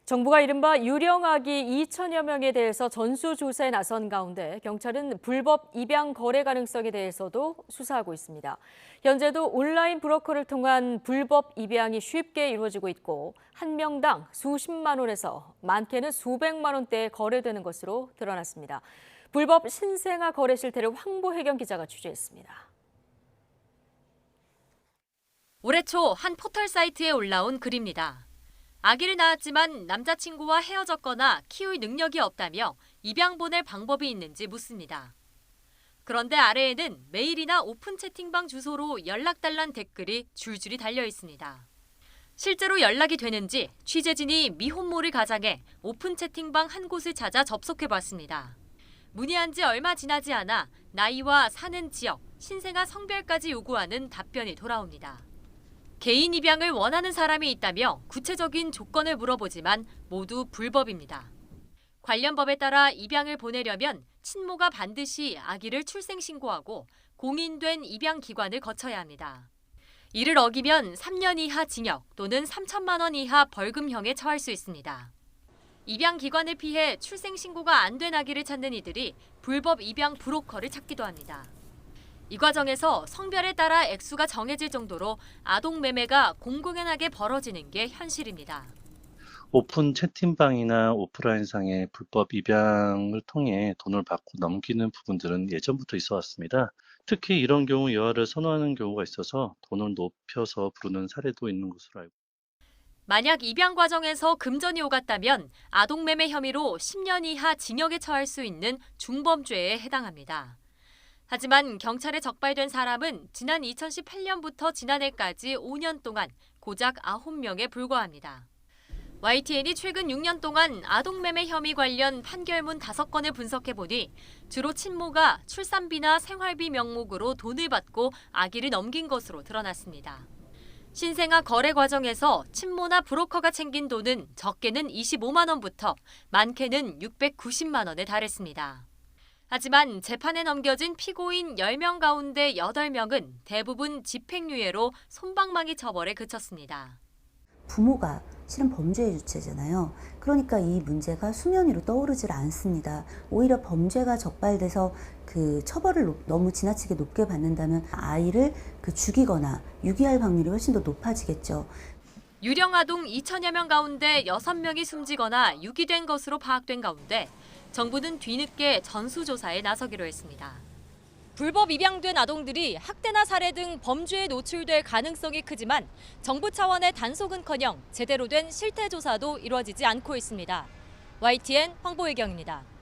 정부가 이른바 유령아기 2천여 명에 대해서 전수조사에 나선 가운데 경찰은 불법 입양 거래 가능성에 대해서도 수사하고 있습니다. 현재도 온라인 브로커를 통한 불법 입양이 쉽게 이루어지고 있고 한 명당 수십만 원에서 많게는 수백만 원대에 거래되는 것으로 드러났습니다. 불법 신생아 거래 실태를 황보혜경 기자가 취재했습니다. 올해 초 한 포털 사이트에 올라온 글입니다. 아기를 낳았지만 남자친구와 헤어졌거나 키울 능력이 없다며 입양 보낼 방법이 있는지 묻습니다. 그런데 아래에는 메일이나 오픈 채팅방 주소로 연락달란 댓글이 줄줄이 달려 있습니다. 실제로 연락이 되는지 취재진이 미혼모를 가장해 오픈 채팅방 한 곳을 찾아 접속해봤습니다. 문의한 지 얼마 지나지 않아 나이와 사는 지역, 신생아 성별까지 요구하는 답변이 돌아옵니다. 개인 입양을 원하는 사람이 있다며 구체적인 조건을 물어보지만 모두 불법입니다. 관련 법에 따라 입양을 보내려면 친모가 반드시 아기를 출생신고하고 공인된 입양기관을 거쳐야 합니다. 이를 어기면 3년 이하 징역 또는 3천만 원 이하 벌금형에 처할 수 있습니다. 입양기관을 피해 출생신고가 안 된 아기를 찾는 이들이 불법 입양 브로커를 찾기도 합니다. 이 과정에서 성별에 따라 액수가 정해질 정도로 아동 매매가 공공연하게 벌어지는 게 현실입니다. 오픈 채팅방이나 오프라인상의 불법 입양을 통해 돈을 받고 넘기는 부분들은 예전부터 있어 왔습니다. 특히 이런 경우 여아를 선호하는 경우가 있어서 돈을 높여서 부르는 사례도 있는 것으로 알고 있습니다. 만약 입양 과정에서 금전이 오갔다면 아동 매매 혐의로 10년 이하 징역에 처할 수 있는 중범죄에 해당합니다. 하지만 경찰에 적발된 사람은 지난 2018년부터 지난해까지 5년 동안 고작 9명에 불과합니다. YTN이 최근 6년 동안 아동매매 혐의 관련 판결문 5건을 분석해보니 주로 친모가 출산비나 생활비 명목으로 돈을 받고 아기를 넘긴 것으로 드러났습니다. 신생아 거래 과정에서 친모나 브로커가 챙긴 돈은 적게는 25만 원부터 많게는 690만 원에 달했습니다. 하지만 재판에 넘겨진 피고인 10명 가운데 8명은 대부분 집행유예로 솜방망이 처벌에 그쳤습니다. 부모가 실은 범죄의 주체잖아요. 그러니까 이 문제가 수면 위로 떠오르질 않습니다. 오히려 범죄가 적발돼서 그 처벌을 너무 지나치게 높게 받는다면 아이를 죽이거나 유기할 확률이 훨씬 더 높아지겠죠. 유령아동 2천여 명 가운데 6명이 숨지거나 유기된 것으로 파악된 가운데 정부는 뒤늦게 전수조사에 나서기로 했습니다. 불법 입양된 아동들이 학대나 살해 등 범죄에 노출될 가능성이 크지만 정부 차원의 단속은커녕 제대로 된 실태 조사도 이루어지지 않고 있습니다. YTN 황보혜경입니다.